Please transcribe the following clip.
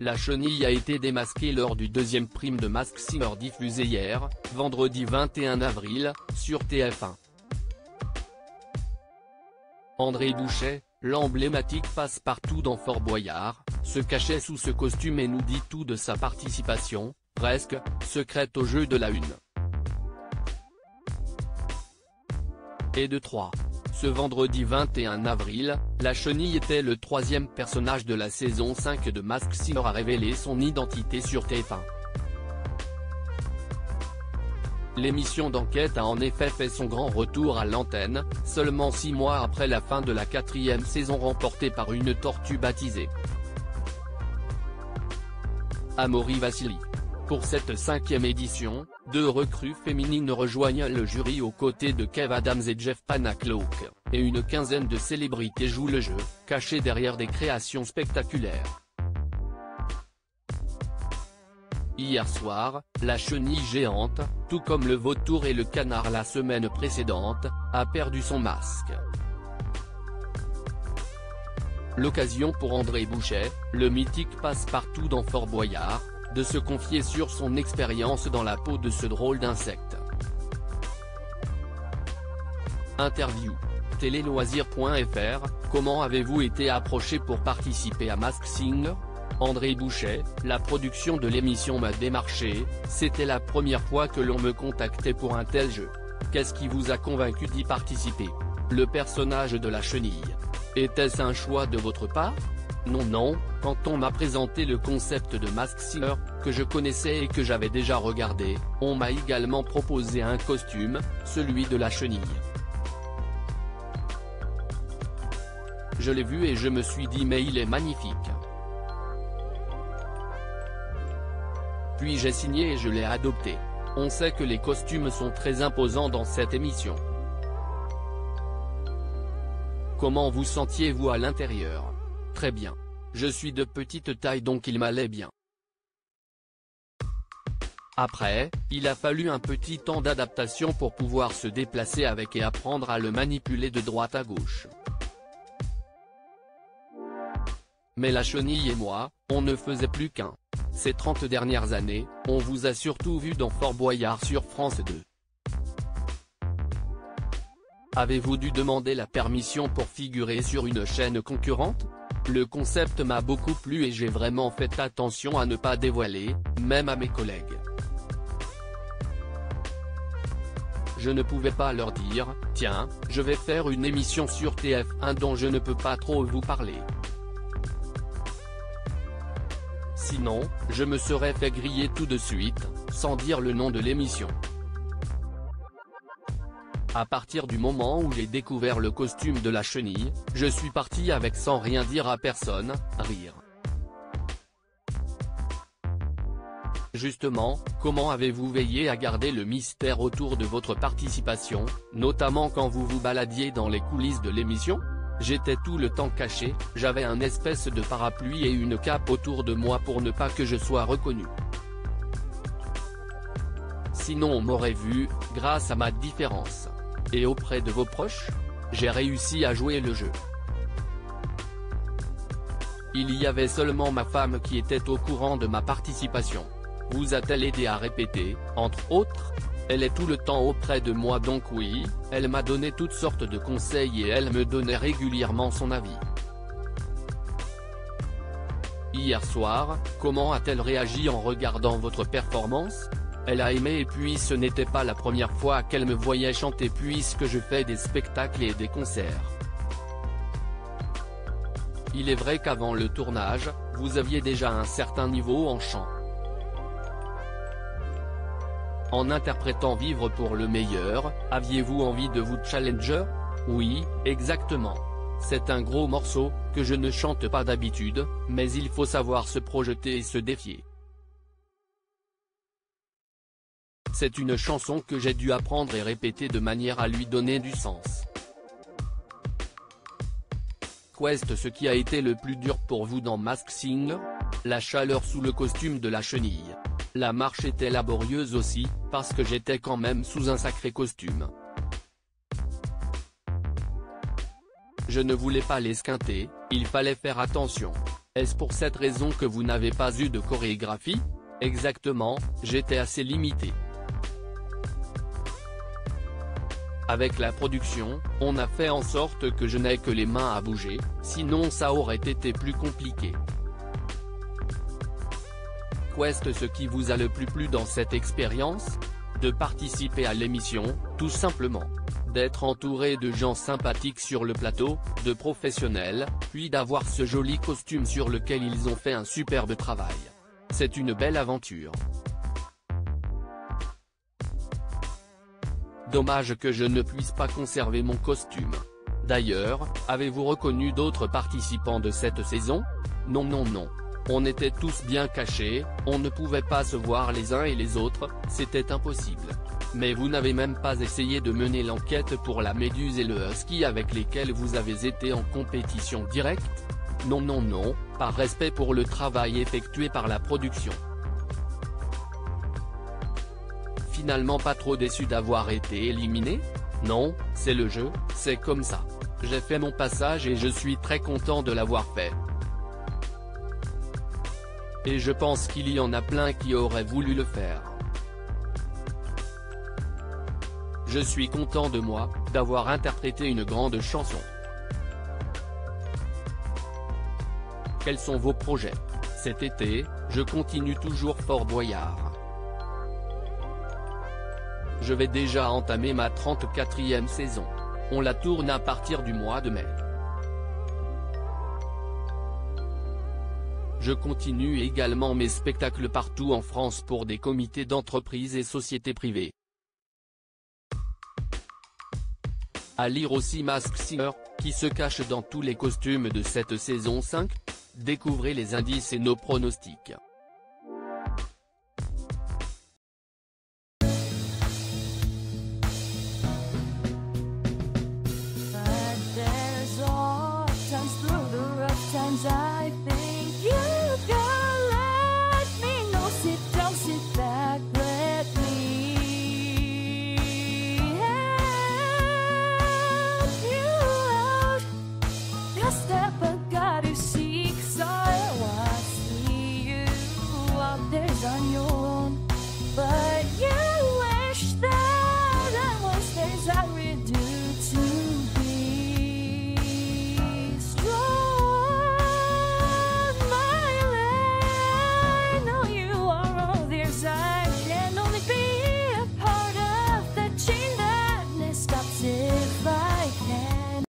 la chenille a été démasquée lors du deuxième prime de Masked Singer diffusé hier, vendredi 21 avril, sur TF1. André Bouchet, l'emblématique passe-partout dans Fort Boyard, se cachait sous ce costume et nous dit tout de sa participation, presque, secrète au jeu de la une. Et de 3. Ce vendredi 21 avril, la chenille était le troisième personnage de la saison 5 de Masked Singer à révéler son identité sur TF1. L'émission d'enquête a en effet fait son grand retour à l'antenne, seulement 6 mois après la fin de la 4e saison remportée par une tortue baptisée Amaury Vassili. Pour cette 5e édition, 2 recrues féminines rejoignent le jury aux côtés de Kev Adams et Jeff Panacloak, et une quinzaine de célébrités jouent le jeu, cachées derrière des créations spectaculaires. Hier soir, la chenille géante, tout comme le vautour et le canard la semaine précédente, a perdu son masque. L'occasion pour André Bouchet, le mythique passe-partout dans Fort Boyard, de se confier sur son expérience dans la peau de ce drôle d'insecte. Interview. Téléloisirs.fr, comment avez-vous été approché pour participer à Masked Singer ? André Bouchet, la production de l'émission m'a démarché, c'était la première fois que l'on me contactait pour un tel jeu. Qu'est-ce qui vous a convaincu d'y participer ? Le personnage de la chenille. Était-ce un choix de votre part ? Non, quand on m'a présenté le concept de Masked Singer, que je connaissais et que j'avais déjà regardé, on m'a également proposé un costume, celui de la chenille. Je l'ai vu et je me suis dit mais il est magnifique. Puis j'ai signé et je l'ai adopté. On sait que les costumes sont très imposants dans cette émission. Comment vous sentiez-vous à l'intérieur ? Très bien. Je suis de petite taille donc il m'allait bien. Après, il a fallu un petit temps d'adaptation pour pouvoir se déplacer avec et apprendre à le manipuler de droite à gauche. Mais la chenille et moi, on ne faisait plus qu'un. Ces 30 dernières années, on vous a surtout vu dans Fort Boyard sur France 2. Avez-vous dû demander la permission pour figurer sur une chaîne concurrente ? Le concept m'a beaucoup plu et j'ai vraiment fait attention à ne pas dévoiler, même à mes collègues. Je ne pouvais pas leur dire, tiens, je vais faire une émission sur TF1 dont je ne peux pas trop vous parler. Sinon, je me serais fait griller tout de suite, sans dire le nom de l'émission. À partir du moment où j'ai découvert le costume de la chenille, je suis parti avec sans rien dire à personne, rire. Justement, comment avez-vous veillé à garder le mystère autour de votre participation, notamment quand vous vous baladiez dans les coulisses de l'émission ? J'étais tout le temps caché, j'avais un espèce de parapluie et une cape autour de moi pour ne pas que je sois reconnu. Sinon on m'aurait vu, grâce à ma différence. Et auprès de vos proches ? J'ai réussi à jouer le jeu. Il y avait seulement ma femme qui était au courant de ma participation. Vous a-t-elle aidé à répéter, entre autres ? Elle est tout le temps auprès de moi donc oui, elle m'a donné toutes sortes de conseils et elle me donnait régulièrement son avis. Hier soir, comment a-t-elle réagi en regardant votre performance ? Elle a aimé et puis ce n'était pas la première fois qu'elle me voyait chanter puisque je fais des spectacles et des concerts. Il est vrai qu'avant le tournage, vous aviez déjà un certain niveau en chant. En interprétant Vivre pour le meilleur, aviez-vous envie de vous challenger ? Oui, exactement. C'est un gros morceau, que je ne chante pas d'habitude, mais il faut savoir se projeter et se défier. C'est une chanson que j'ai dû apprendre et répéter de manière à lui donner du sens. Qu'est-ce qui a été le plus dur pour vous dans Masked Singer ? La chaleur sous le costume de la chenille. La marche était laborieuse aussi, parce que j'étais quand même sous un sacré costume. Je ne voulais pas l'esquinter, il fallait faire attention. Est-ce pour cette raison que vous n'avez pas eu de chorégraphie? Exactement, j'étais assez limité. Avec la production, on a fait en sorte que je n'ai que les mains à bouger, sinon ça aurait été plus compliqué. Qu'est-ce ce qui vous a le plus plu dans cette expérience? De participer à l'émission, tout simplement. D'être entouré de gens sympathiques sur le plateau, de professionnels, puis d'avoir ce joli costume sur lequel ils ont fait un superbe travail. C'est une belle aventure. Dommage que je ne puisse pas conserver mon costume. D'ailleurs, avez-vous reconnu d'autres participants de cette saison? Non non non. On était tous bien cachés, on ne pouvait pas se voir les uns et les autres, c'était impossible. Mais vous n'avez même pas essayé de mener l'enquête pour la Méduse et le Husky avec lesquels vous avez été en compétition directe? Non non non, par respect pour le travail effectué par la production. Finalement pas trop déçu d'avoir été éliminé? Non, c'est le jeu, c'est comme ça. J'ai fait mon passage et je suis très content de l'avoir fait. Et je pense qu'il y en a plein qui auraient voulu le faire. Je suis content de moi, d'avoir interprété une grande chanson. Quels sont vos projets? Cet été, je continue toujours Fort Boyard. Je vais déjà entamer ma 34e saison. On la tourne à partir du mois de mai. Je continue également mes spectacles partout en France pour des comités d'entreprise et sociétés privées. À lire aussi Masked Singer, qui se cache dans tous les costumes de cette saison 5. Découvrez les indices et nos pronostics.